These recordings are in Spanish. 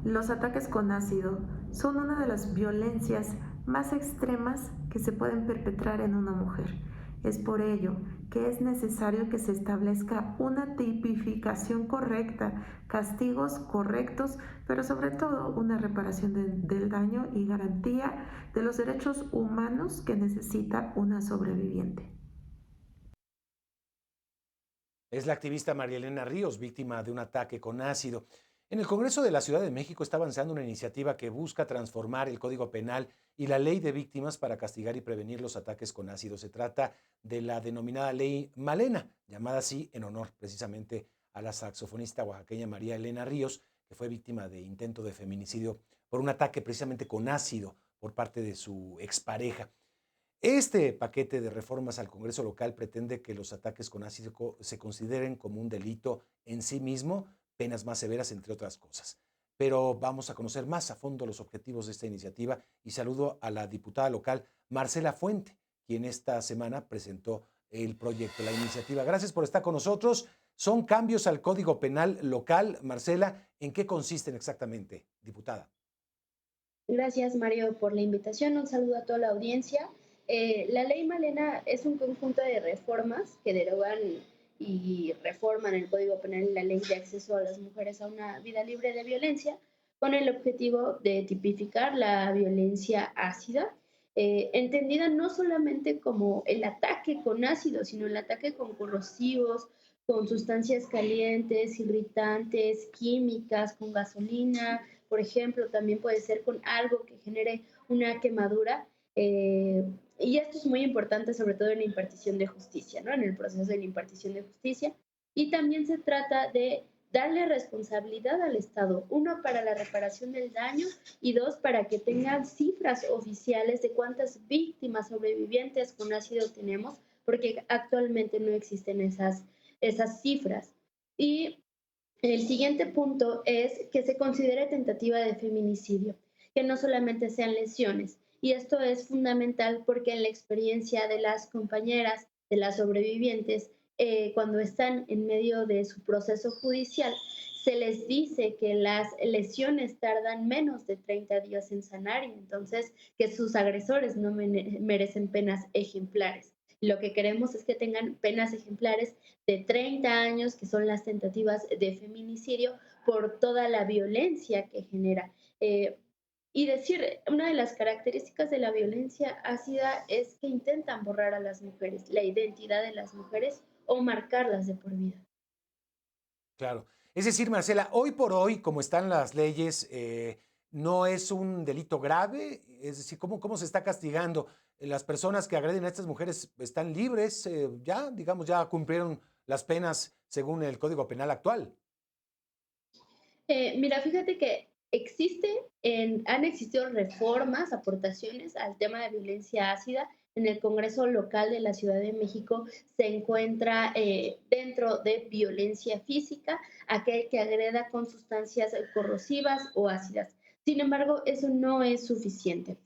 Los ataques con ácido son una de las violencias más extremas que se pueden perpetrar en una mujer. Es por ello que es necesario que se establezca una tipificación correcta, castigos correctos, pero sobre todo una reparación del daño y garantía de los derechos humanos que necesita una sobreviviente. Es la activista María Elena Ríos, víctima de un ataque con ácido. En el Congreso de la Ciudad de México está avanzando una iniciativa que busca transformar el Código Penal y la Ley de Víctimas para castigar y prevenir los ataques con ácido. Se trata de la denominada Ley Malena, llamada así en honor precisamente a la saxofonista oaxaqueña María Elena Ríos, que fue víctima de intento de feminicidio por un ataque precisamente con ácido por parte de su expareja. Este paquete de reformas al Congreso local pretende que los ataques con ácido se consideren como un delito en sí mismo, penas más severas, entre otras cosas. Pero vamos a conocer más a fondo los objetivos de esta iniciativa y saludo a la diputada local Marcela Fuente, quien esta semana presentó el proyecto, la iniciativa. Gracias por estar con nosotros. Son cambios al Código Penal local. Marcela, ¿en qué consisten exactamente, diputada? Gracias, Mario, por la invitación. Un saludo a toda la audiencia. La ley Malena es un conjunto de reformas que derogan y reforman el Código Penal y la ley de acceso a las mujeres a una vida libre de violencia, con el objetivo de tipificar la violencia ácida, entendida no solamente como el ataque con ácido, sino el ataque con corrosivos, con sustancias calientes, irritantes, químicas, con gasolina, por ejemplo, también puede ser con algo que genere una quemadura. Y esto es muy importante, sobre todo en la impartición de justicia, ¿no? En el proceso de la impartición de justicia. Y también se trata de darle responsabilidad al Estado, uno, para la reparación del daño y dos, para que tengan cifras oficiales de cuántas víctimas sobrevivientes con ácido tenemos, porque actualmente no existen esas cifras. Y el siguiente punto es que se considere tentativa de feminicidio, que no solamente sean lesiones. Y esto es fundamental porque en la experiencia de las compañeras, de las sobrevivientes, cuando están en medio de su proceso judicial, se les dice que las lesiones tardan menos de 30 días en sanar y entonces que sus agresores no merecen penas ejemplares. Lo que queremos es que tengan penas ejemplares de 30 años, que son las tentativas de feminicidio, por toda la violencia que genera. Y decir, una de las características de la violencia ácida es que intentan borrar a las mujeres, la identidad de las mujeres o marcarlas de por vida. Claro. Es decir, Marcela, hoy por hoy, como están las leyes, no es un delito grave. Es decir, ¿cómo se está castigando? Las personas que agreden a estas mujeres están libres, ya, digamos, ya cumplieron las penas según el Código Penal actual. Mira, fíjate que han existido reformas, aportaciones al tema de violencia ácida. En el Congreso local de la Ciudad de México se encuentra dentro de violencia física aquel que agreda con sustancias corrosivas o ácidas. Sin embargo, eso no es suficiente,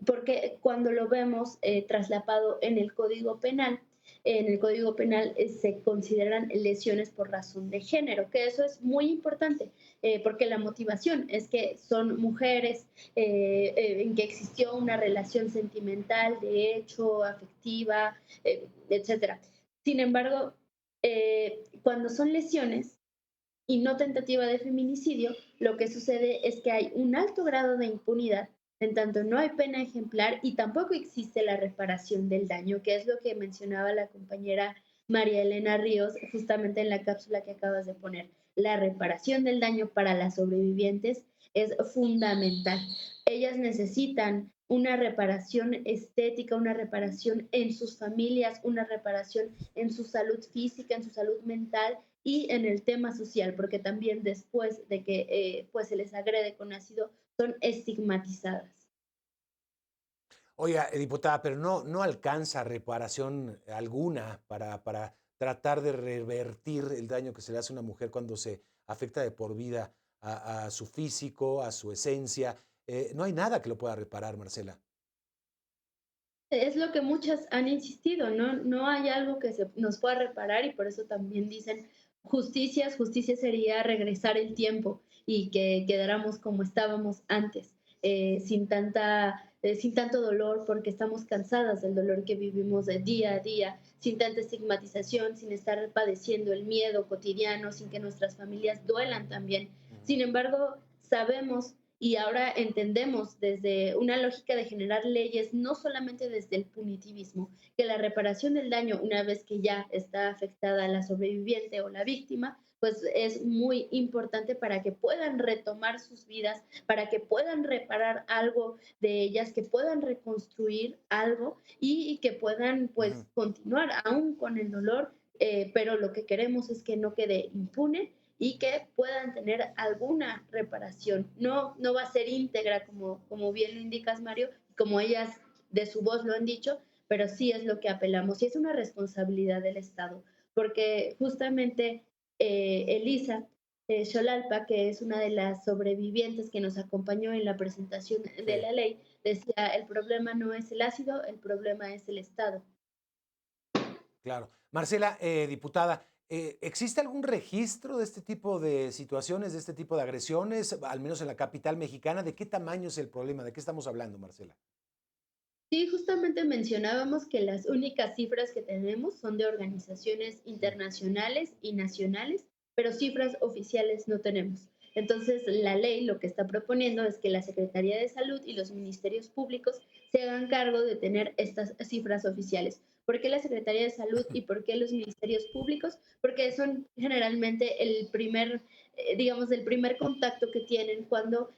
porque cuando lo vemos traslapado en el Código Penal se consideran lesiones por razón de género, que eso es muy importante, porque la motivación es que son mujeres en que existió una relación sentimental, de hecho, afectiva, etcétera. Sin embargo, cuando son lesiones y no tentativa de feminicidio, lo que sucede es que hay un alto grado de impunidad, en tanto no hay pena ejemplar y tampoco existe la reparación del daño, que es lo que mencionaba la compañera María Elena Ríos justamente en la cápsula que acabas de poner. La reparación del daño para las sobrevivientes es fundamental. Ellas necesitan una reparación estética, una reparación en sus familias, una reparación en su salud física, en su salud mental y en el tema social, porque también después de que pues se les agrede con ácido, son estigmatizadas. Oiga, diputada, pero no alcanza reparación alguna para tratar de revertir el daño que se le hace a una mujer cuando se afecta de por vida a su físico, a su esencia. No hay nada que lo pueda reparar, Marcela. Es lo que muchas han insistido, ¿no? No hay algo que nos pueda reparar y por eso también dicen, justicia sería regresar el tiempo y que quedáramos como estábamos antes, sin tanto dolor, porque estamos cansadas del dolor que vivimos de día a día, sin tanta estigmatización, sin estar padeciendo el miedo cotidiano, sin que nuestras familias duelan también. Ujú. Sin embargo, sabemos y ahora entendemos desde una lógica de generar leyes, no solamente desde el punitivismo, que la reparación del daño, una vez que ya está afectada la sobreviviente o la víctima, pues es muy importante para que puedan retomar sus vidas, para que puedan reparar algo de ellas, que puedan reconstruir algo y que puedan Ujú. pues continuar aún con el dolor, pero lo que queremos es que no quede impune y que puedan tener alguna reparación. No, no va a ser íntegra, como bien lo indicas, Mario, como ellas de su voz lo han dicho, pero sí es lo que apelamos y es una responsabilidad del Estado, porque justamente Elisa Xolalpa, que es una de las sobrevivientes que nos acompañó en la presentación de Sí, la ley, decía, el problema no es el ácido, el problema es el Estado. claro. Marcela, diputada, ¿existe algún registro de este tipo de situaciones, de este tipo de agresiones, al menos en la capital mexicana? ¿De qué tamaño es el problema? ¿De qué estamos hablando, Marcela? Sí, justamente mencionábamos que las únicas cifras que tenemos son de organizaciones Mm. internacionales y nacionales, pero cifras oficiales no tenemos. Entonces, la ley lo que está proponiendo es que la Secretaría de Salud y los ministerios públicos se hagan cargo de tener estas cifras oficiales. ¿Por qué la Secretaría de Salud y por qué los ministerios públicos? Porque son generalmente digamos, el primer contacto que tienen cuando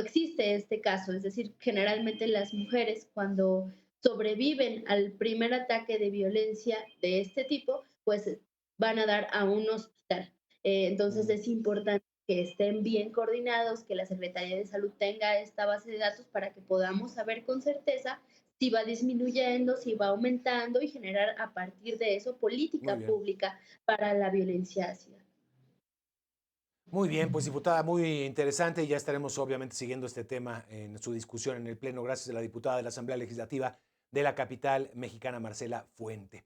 existe este caso, es decir, generalmente las mujeres cuando sobreviven al primer ataque de violencia de este tipo, pues van a dar a un hospital. Entonces Mm. es importante que estén bien coordinados, que la Secretaría de Salud tenga esta base de datos para que podamos saber con certeza si va disminuyendo, si va aumentando y generar a partir de eso Muy política bien. pública para la violencia ácida. Muy bien, pues diputada, muy interesante y ya estaremos obviamente siguiendo este tema en su discusión en el Pleno, gracias a la diputada de la Asamblea Legislativa de la capital mexicana, Marcela Fuente.